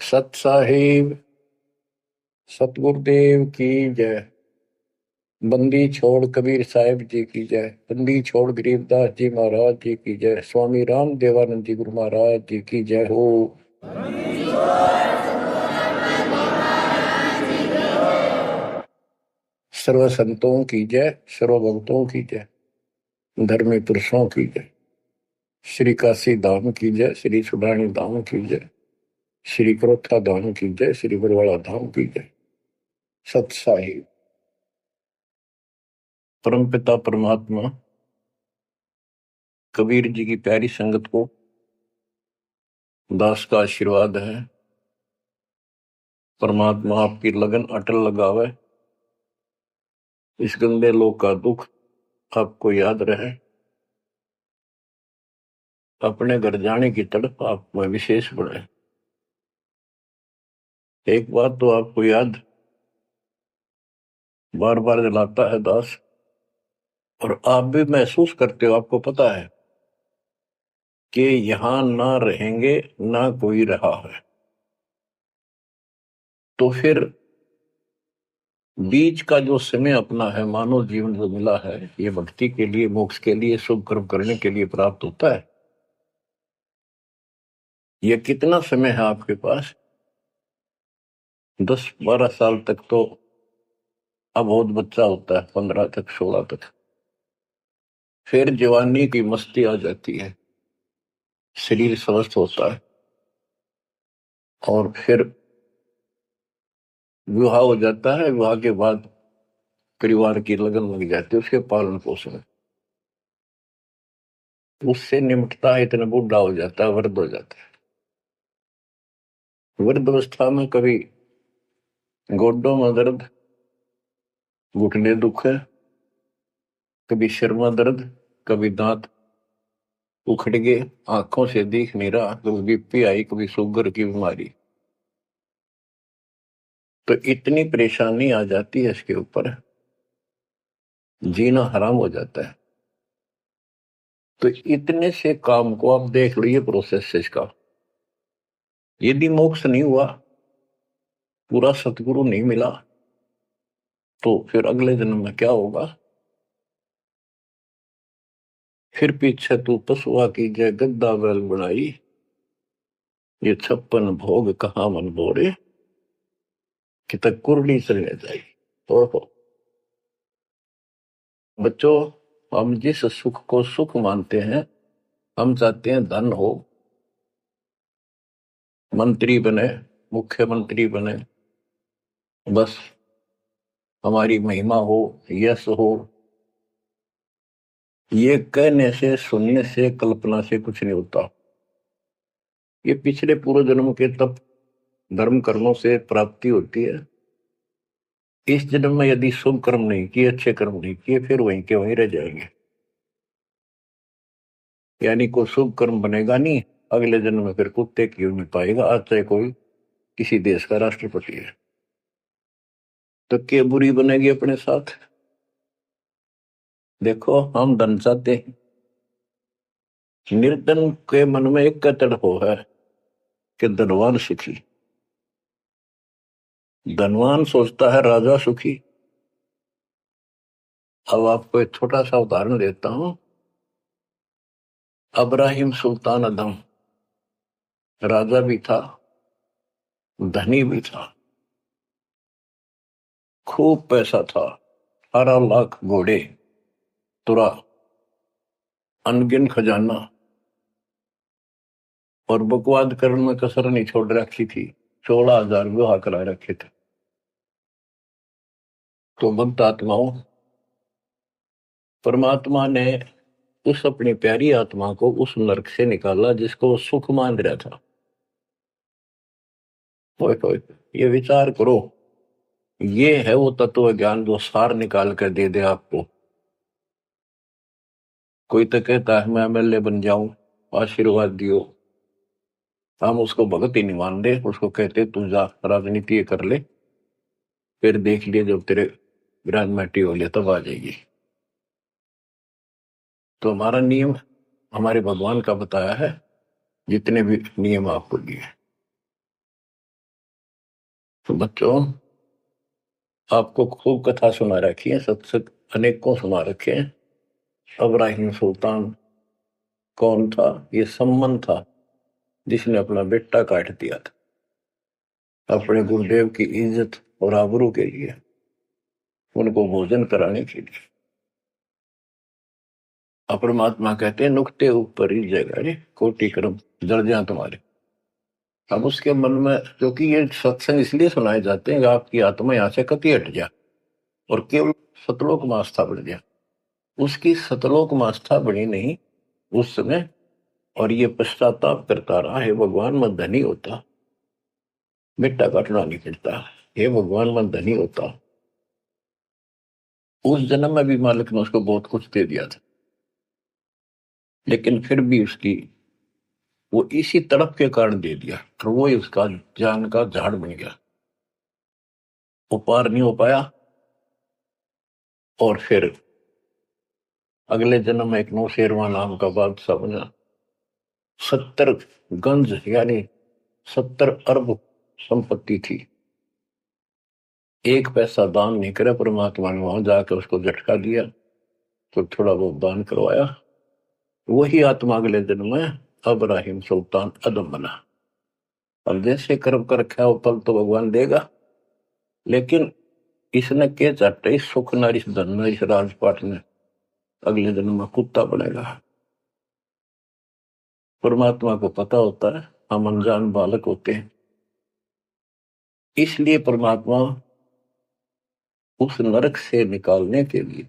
सत साहिब सतगुरुदेव की जय। बंदी छोड़ कबीर साहिब जी की जय। बंदी छोड़ गरीबदास जी महाराज जी की जय। स्वामी राम देवानंद जी गुरु महाराज जी की जय हो। सर्व संतों की जय, सर्व भक्तों की जय, धर्मी पुरुषों की जय। श्री काशी धाम की जय, श्री सुडानी धाम की जय, श्री क्रोथा धाम की जय, श्री बरवाड़ा धाम की जय। सत साहिब परमपिता परमात्मा कबीर जी की प्यारी संगत को दास का आशीर्वाद है। परमात्मा आपकी लगन अटल लगावे, इस गंदे लोक का दुख आपको याद रहे, अपने घर जाने की तड़प आप में विशेष बढ़े। एक बात तो आपको याद बार बार दिलाता है दास, और आप भी महसूस करते हो, आपको पता है कि यहां ना रहेंगे ना कोई रहा है, तो फिर बीच का जो समय अपना है, मानव जीवन जो मिला है, ये भक्ति के लिए, मोक्ष के लिए, शुभ कर्म करने के लिए प्राप्त होता है। ये कितना समय है आपके पास? 10-12 साल तक तो अब बहुत बच्चा होता है, 15 तक, 16 तक। फिर जवानी की मस्ती आ जाती है, शरीर स्वस्थ होता है, और फिर विवाह हो जाता है। विवाह के बाद परिवार की लगन लग जाती है, उसके पालन पोषण, उससे निमटता है, इतना बूढ़ा हो जाता है, वृद्ध हो जाता है। वृद्ध अवस्था में कभी गोड्डों में दर्द, घुटने दुख है, कभी सिर में दर्द, कभी दांत उखड़ गए, आंखों से दिख नहीं रहा, कभी बीपी आई, कभी शुगर की बीमारी। तो इतनी परेशानी आ जाती है, इसके ऊपर जीना हराम हो जाता है। तो इतने से काम को आप देख लो, ये प्रोसेस है इसका। यदि मोक्ष नहीं हुआ, पूरा सतगुरु नहीं मिला, तो फिर अगले जन्म में क्या होगा? फिर पीछे तू पशुआ की जय गद्दा बैल बनाई, ये 56 भोग कहाँ मन बोरे, कि तक कुरली चलने जाई। तो बच्चों, हम जिस सुख को सुख मानते हैं, हम चाहते हैं धन हो, मंत्री बने, मुख्यमंत्री बने, बस हमारी महिमा हो, यश हो। ये कहने से, सुनने से, कल्पना से कुछ नहीं होता। ये पिछले पूर्व जन्म के तप धर्म कर्मों से प्राप्ति होती है। इस जन्म में यदि शुभ कर्म नहीं किए, अच्छे कर्म नहीं किए, फिर वहीं के वहीं रह जाएंगे। यानी कोई शुभ कर्म बनेगा नहीं, अगले जन्म में फिर कुत्ते की नहीं पाएगा, आज चाहे कोई किसी देश का राष्ट्रपति है। तो क्या बुरी बनेगी अपने साथ? देखो, हम धन चाहते हैं, निर्धन के मन में एक तड़प है कि धनवान सुखी। धनवान सोचता है राजा सुखी। अब आपको एक छोटा सा उदाहरण देता हूं। अब्राहिम सुल्तान अदम राजा भी था, धनी भी था, खूब पैसा था, 18 लाख घोड़े, तुरा, अनगिन खजाना, और बकवाद करने में कसर नहीं छोड़ रखी थी। 16,000 विवाह करा रखे थे। तो भक्त आत्माओं, परमात्मा ने उस अपनी प्यारी आत्मा को उस नरक से निकाला जिसको वो सुख मान रहा था। ओए, ये विचार करो, ये है वो तत्व ज्ञान जो सार निकाल कर दे दे आपको। कोई तो कहता है मैं एमएलए बन जाऊं, आशीर्वाद दियो, हम उसको भगत ही नहीं मान दे, उसको कहते तू जा राजनीति कर ले, फिर देख लिए जब तेरे ग्रांड मैटी हो लिया तब आ जाएगी। तो हमारा नियम हमारे भगवान का बताया है, जितने भी नियम आपको दिए। तो बच्चों, आपको खूब कथा सुना रखी है, सत्संग अनेकों सुना रखे हैं। इब्राहिम सुल्तान कौन था? ये सम्मन था जिसने अपना बेटा काट दिया था अपने गुरुदेव की इज्जत और आबरू के लिए, उनको भोजन कराने के लिए। परमात्मा कहते हैं नुक्ते ऊपर ही जगह रे कोटि कर्म दर्जा तुम्हारे। अब उसके मन में, क्योंकि ये सत्संग इसलिए सुनाए जाते हैं कि आपकी आत्मा यहां से कति हट जाए और केवल सतलोक में आस्था बढ़ जाए। उसकी सतलोक में आस्था बनी नहीं उस समय, और ये पश्चाताप करता रहा, हे भगवान मैं धनी होता, बेटा काटना नहीं पड़ता, हे भगवान मैं धनी होता। उस जन्म में भी मालिक ने उसको बहुत कुछ दे दिया था, लेकिन फिर भी उसकी वो इसी तड़प के कारण दे दिया, और वो ही उसका जान का झाड़ बन गया, वो पार नहीं हो पाया। और फिर अगले जन्म में एक नौशेरवा नाम का बादशाह बना। 70 गंज यानी 70 अरब संपत्ति थी। एक पैसा दान नहीं करे, परमात्मा ने वहां जाकर उसको झटका दिया तो थोड़ा बहुत दान करवाया। वही आत्मा अगले जन्म में इब्राहिम सुल्तान अदम बना। अब जैसे कर्म कर रखा है वो फल तो भगवान देगा, लेकिन इसने के चाटे इस सुख न इस धन न इस राजपाट में अगले जन्म में कुत्ता बनेगा। परमात्मा को पता होता है हम अनजान बालक होते हैं, इसलिए परमात्मा उस नरक से निकालने के लिए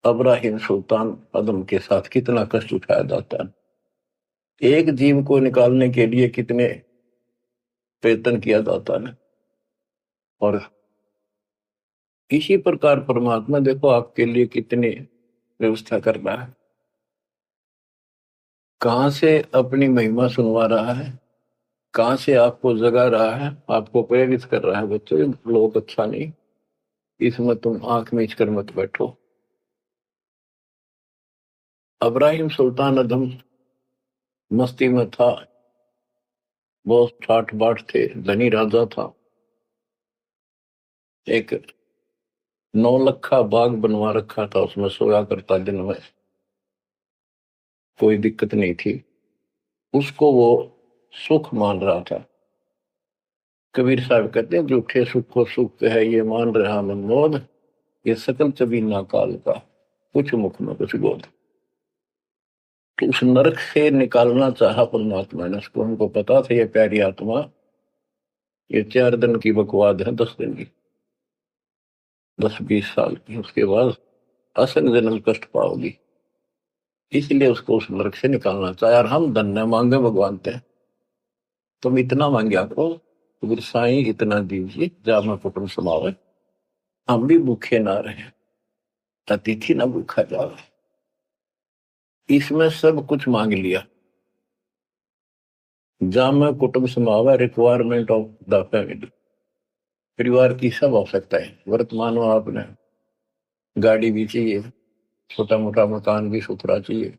इब्राहिम सुल्तान अदम के साथ कितना कष्ट उठाया जाता है। एक जीव को निकालने के लिए कितने प्रयत्न किया जाता है। और इसी प्रकार परमात्मा देखो आपके लिए कितनी व्यवस्था कर रहा है, कहां से अपनी महिमा सुनवा रहा है, कहां से आपको जगा रहा है, आपको प्रेरित कर रहा है। बच्चों ये लोग अच्छा नहीं, इसमें तुम आंख मीच कर मत बैठो। इब्राहिम सुल्तान अदम मस्ती में था, बहुत ठाठ बाट थे, धनी राजा था। एक 9 लखा बाग बनवा रखा था, उसमें सोया करता दिन में, कोई दिक्कत नहीं थी। उसको वो सुख मान रहा था। कबीर साहब कहते हैं झूठे सुख को सुख है ये मान रहा मनमोद, ये सकल चबीना काल का कुछ मुख में कुछ बोध। तो उस नरक से निकालना चाहा परमात्मा ने उसको। हमको पता था ये प्यारी आत्मा ये 4 दिन की बकवाद है, 10 दिन की, 10-20 साल की, उसके बाद असल जन्म कष्ट पाओगी। इसलिए उसको उस नरक से निकालना चाहे। और हम धन्य मांगे भगवान थे, तुम इतना मांग्या करो तो साईं इतना दीजिए जा मैं कुटुंब समावे, हम भी भूखे ना रहे, अतिथि ना भूखा जावे। इसमें सब कुछ मांग लिया। जा मैं कुटुंब समावे, रिक्वायरमेंट ऑफ द फैमिली, परिवार की सब आवश्यकता है। वर्तमान में आपने गाड़ी भी चाहिए, छोटा मोटा मकान भी सुथरा चाहिए,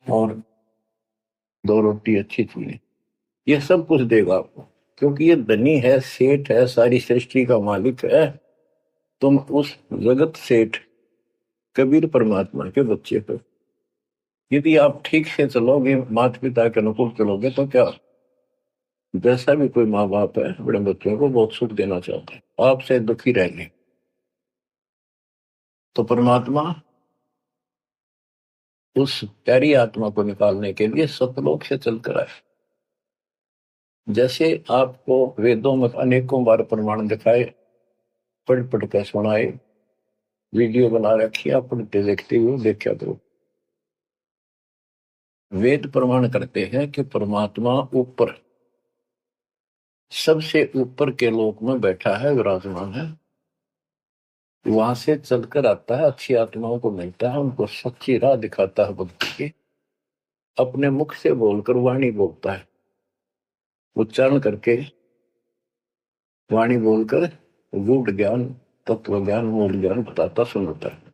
और 2 रोटी अच्छी चाहिए, ये सब कुछ देगा आपको, क्योंकि ये धनी है, सेठ है, सारी सृष्टि का मालिक है। तुम उस जगत सेठ कबीर परमात्मा के बच्चे हो। यदि आप ठीक से चलोगे, माता पिता के अनुकूल चलोगे, तो क्या, जैसा भी कोई माँ बाप है अपने बच्चों को बहुत सुख देना चाहता है, आपसे दुखी रहेंगे। तो परमात्मा उस प्यारी आत्मा को निकालने के लिए सतलोक से चलकर आए। जैसे आपको वेदों में अनेकों बार प्रमाण दिखाए, पढ़ पढ़ कर सुनाए, वीडियो बना रखी है, पढ़ते देखते हुए देखा करो। वेद प्रमाण करते हैं कि परमात्मा ऊपर, सबसे ऊपर के लोक में बैठा है, विराजमान है। वहां से चलकर आता है, अच्छी आत्माओं को मिलता है, उनको सच्ची राह दिखाता है भक्ति की। अपने मुख से बोलकर वाणी बोलता है, उच्चारण करके वाणी बोलकर गूढ़ ज्ञान, तत्व ज्ञान, मूल ज्ञान बताता सुनाता है।